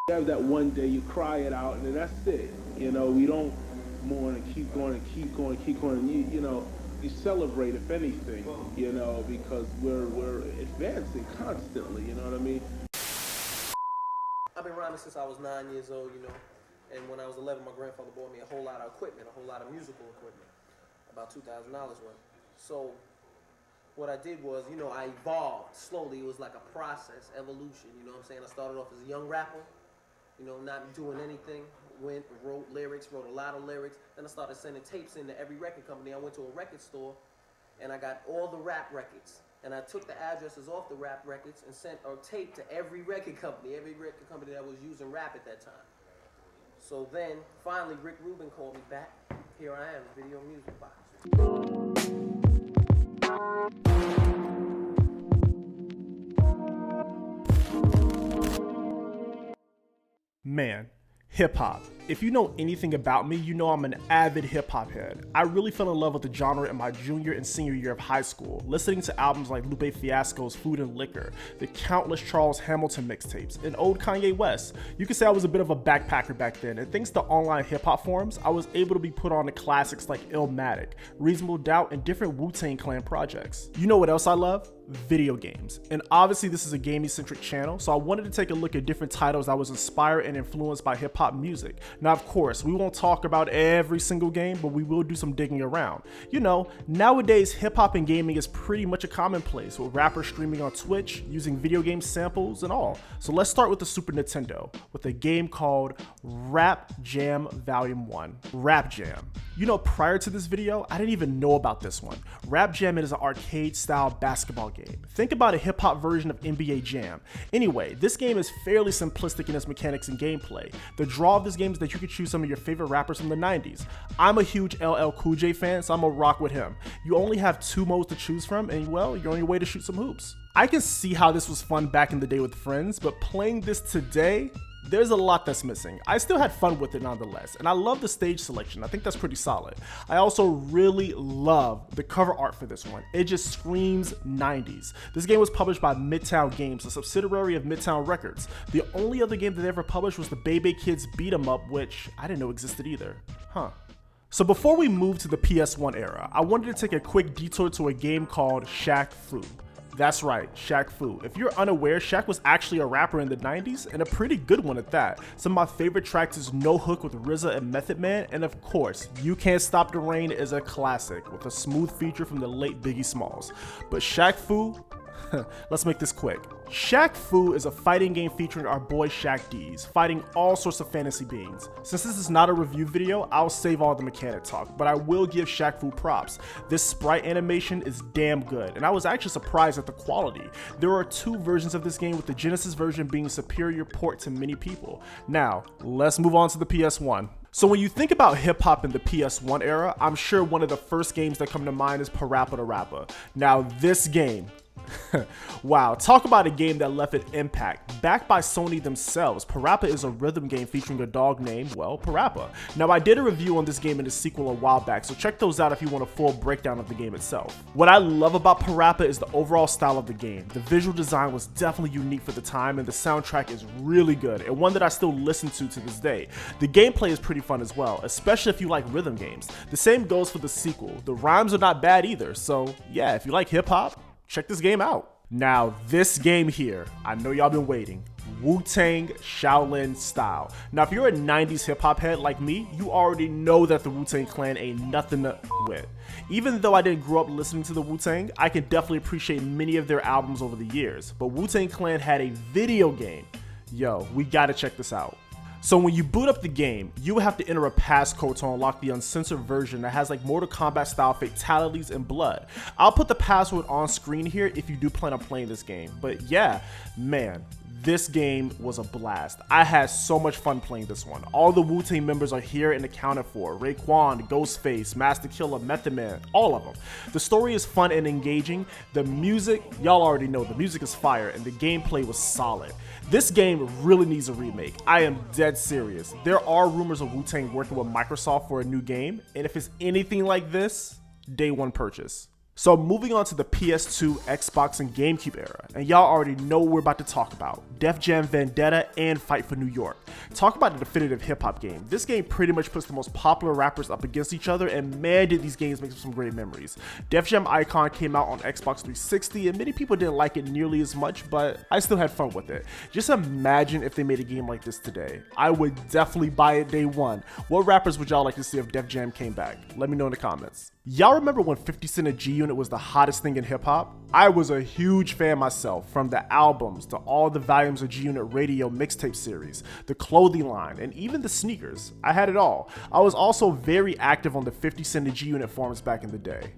You have that one day, you cry it out, and then that's it. You know, we don't mourn and keep going and keep going and keep going. You know, you celebrate, if anything, you know, because we're advancing constantly, you know what I mean? I've been rhyming since I was 9 years old, you know, and when I was 11, my grandfather bought me a whole lot of equipment, a whole lot of musical equipment, about $2,000 worth. So what I did was, you know, I evolved slowly. It was like a process, evolution, you know what I'm saying? I started off as a young rapper, you know, not doing anything, went, wrote lyrics, wrote a lot of lyrics, then I started sending tapes into every record company. I went to a record store, and I got all the rap records. And I took the addresses off the rap records and sent a tape to every record company that was using rap at that time. So then, finally, Rick Rubin called me back. Here I am, Video Music Box. Man, hip-hop. If you know anything about me, you know I'm an avid hip-hop head. I really fell in love with the genre in my junior and senior year of high school, listening to albums like Lupe Fiasco's Food and Liquor, the countless Charles Hamilton mixtapes, and old Kanye West. You could say I was a bit of a backpacker back then, and thanks to online hip-hop forums, I was able to be put on to classics like Illmatic, Reasonable Doubt, and different WuTang Clan projects. You know what else I love? Video games. And obviously this is a gaming-centric channel, so I wanted to take a look at different titles that was inspired and influenced by hip-hop music. Now, of course, we won't talk about every single game, but we will do some digging around. You know, nowadays hip-hop and gaming is pretty much a commonplace, with rappers streaming on Twitch, using video game samples and all. So let's start with the Super Nintendo, with a game called Rap Jam Volume 1. Rap Jam. You know, prior to this video, I didn't even know about this one. Rap Jam is an arcade-style basketball game. Think about a hip-hop version of NBA Jam. Anyway, this game is fairly simplistic in its mechanics and gameplay. The draw of this game is that you can choose some of your favorite rappers from the 90s. I'm a huge LL Cool J fan, so I'm gonna rock with him. You only have 2 modes to choose from, and well, you're on your way to shoot some hoops. I can see how this was fun back in the day with friends, but playing this today, there's a lot that's missing. I still had fun with it nonetheless, and I love the stage selection. I think that's pretty solid. I also really love the cover art for this one. It just screams 90s. This game was published by Midtown Games, a subsidiary of Midtown Records. The only other game that they ever published was the Bebe Kids Beat 'em Up, which I didn't know existed either. Huh. So before we move to the PS1 era, I wanted to take a quick detour to a game called Shaq Fu. That's right, Shaq Fu. If you're unaware, Shaq was actually a rapper in the 90s, and a pretty good one at that. Some of my favorite tracks is No Hook with RZA and Method Man, and of course, You Can't Stop the Rain is a classic, with a smooth feature from the late Biggie Smalls. But Shaq Fu, let's make this quick. Shaq Fu is a fighting game featuring our boy Shaq D's, fighting all sorts of fantasy beings. Since this is not a review video, I'll save all the mechanic talk, but I will give Shaq Fu props. This sprite animation is damn good, and I was actually surprised at the quality. There are 2 versions of this game, with the Genesis version being a superior port to many people. Now, let's move on to the PS1. So when you think about hip-hop in the PS1 era, I'm sure one of the first games that come to mind is Parappa the Rapper. Now this game, wow, talk about a game that left an impact. Backed by Sony themselves, Parappa is a rhythm game featuring a dog named, well, Parappa. Now, I did a review on this game and the sequel a while back, so check those out if you want a full breakdown of the game itself. What I love about Parappa is the overall style of the game. The visual design was definitely unique for the time, and the soundtrack is really good, and one that I still listen to this day. The gameplay is pretty fun as well, especially if you like rhythm games. The same goes for the sequel. The rhymes are not bad either, so yeah, if you like hip-hop, check this game out. Now, this game here, I know y'all been waiting. Wu-Tang Shaolin Style. Now, if you're a 90s hip-hop head like me, you already know that the Wu-Tang Clan ain't nothing to with. Even though I didn't grow up listening to the Wu-Tang, I can definitely appreciate many of their albums over the years. But Wu-Tang Clan had a video game. Yo, we gotta check this out. So when you boot up the game, you will have to enter a passcode to unlock the uncensored version that has like Mortal Kombat style fatalities and blood. I'll put the password on screen here if you do plan on playing this game. But yeah, man, this game was a blast. I had so much fun playing this one. All the Wu-Tang members are here and accounted for. Raekwon, Ghostface, Master Killer, Method Man, all of them. The story is fun and engaging. The music, y'all already know, the music is fire and the gameplay was solid. This game really needs a remake. I am dead serious. There are rumors of Wu-Tang working with Microsoft for a new game, and if it's anything like this, day one purchase. So moving on to the PS2, Xbox, and GameCube era, and y'all already know what we're about to talk about. Def Jam Vendetta and Fight for New York. Talk about a definitive hip-hop game. This game pretty much puts the most popular rappers up against each other, and man did these games make some great memories. Def Jam Icon came out on Xbox 360, and many people didn't like it nearly as much, but I still had fun with it. Just imagine if they made a game like this today. I would definitely buy it day one. What rappers would y'all like to see if Def Jam came back? Let me know in the comments. Y'all remember when 50 Cent and G-Unit was the hottest thing in hip-hop? I was a huge fan myself, from the albums to all the volumes of G-Unit radio mixtape series, the clothing line, and even the sneakers. I had it all. I was also very active on the 50 Cent and G-Unit forums back in the day.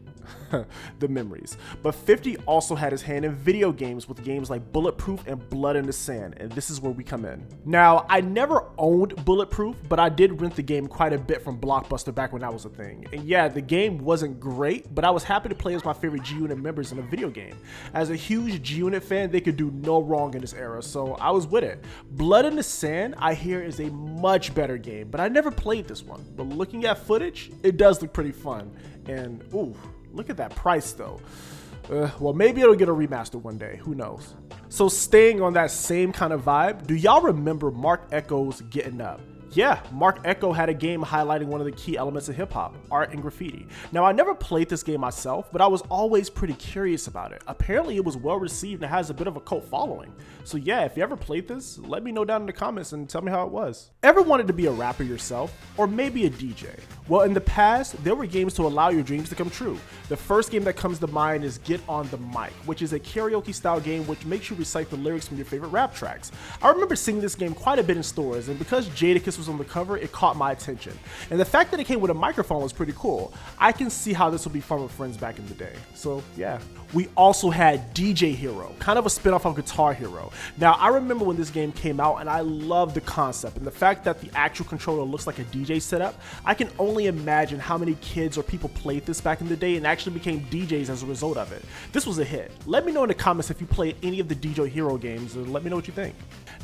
The memories. But 50 also had his hand in video games with games like Bulletproof and Blood in the Sand, and this is where we come in. Now, I never owned Bulletproof, but I did rent the game quite a bit from Blockbuster back when that was a thing. And yeah, the game wasn't great, but I was happy to play as my favorite G-Unit members in a video game. As a huge G-Unit fan, they could do no wrong in this era, so I was with it. Blood in the Sand, I hear, is a much better game, but I never played this one. But looking at footage, it does look pretty fun. And ooh, look at that price though. Well, maybe it'll get a remaster one day, who knows. So staying on that same kind of vibe, do y'all remember Mark Echo's Getting Up? Yeah, Mark Echo had a game highlighting one of the key elements of hip-hop, art and graffiti. Now, I never played this game myself, but I was always pretty curious about it. Apparently, it was well received and has a bit of a cult following. So yeah, if you ever played this, let me know down in the comments and tell me how it was. Ever wanted to be a rapper yourself? Or maybe a DJ? Well, in the past, there were games to allow your dreams to come true. The first game that comes to mind is Get on the Mic, which is a karaoke-style game which makes you recite the lyrics from your favorite rap tracks. I remember seeing this game quite a bit in stores, and because Jadakiss was on the cover, it caught my attention. And the fact that it came with a microphone was pretty cool. I can see how this would be fun with friends back in the day. So yeah. We also had DJ Hero, kind of a spin-off of Guitar Hero. Now, I remember when this game came out, and I loved the concept, and the fact that the actual controller looks like a DJ setup. I can only imagine how many kids or people played this back in the day and actually became DJs as a result of it. This was a hit. Let me know in the comments if you played any of the DJ Hero games, and let me know what you think.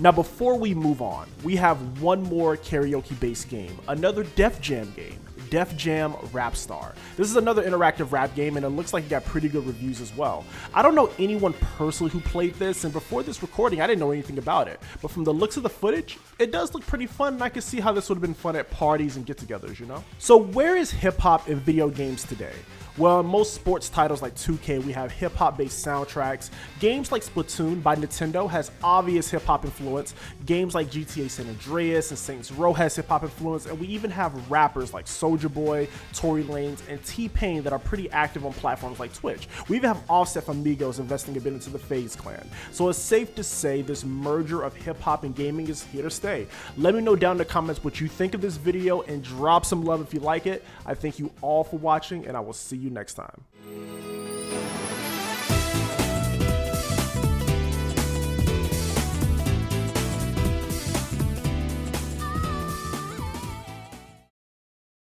Now, before we move on, we have one more karaoke-based game, another Def Jam game. Def Jam Rap Star. This is another interactive rap game, and it looks like it got pretty good reviews as well. I don't know anyone personally who played this, and before this recording I didn't know anything about it, but from the looks of the footage, it does look pretty fun, and I can see how this would have been fun at parties and get-togethers, you know? So where is hip-hop in video games today? Well, in most sports titles like 2K, we have hip-hop based soundtracks. Games like Splatoon by Nintendo has obvious hip-hop influence. Games like GTA San Andreas and Saints Row has hip-hop influence, and we even have rappers like Soulja Boy, Tory Lanez, and T-Pain that are pretty active on platforms like Twitch. We even have Offset from Migos investing a bit into the FaZe Clan. So it's safe to say this merger of hip-hop and gaming is here to stay. Let me know down in the comments what you think of this video, and drop some love if you like it. I thank you all for watching, and I will see you next time.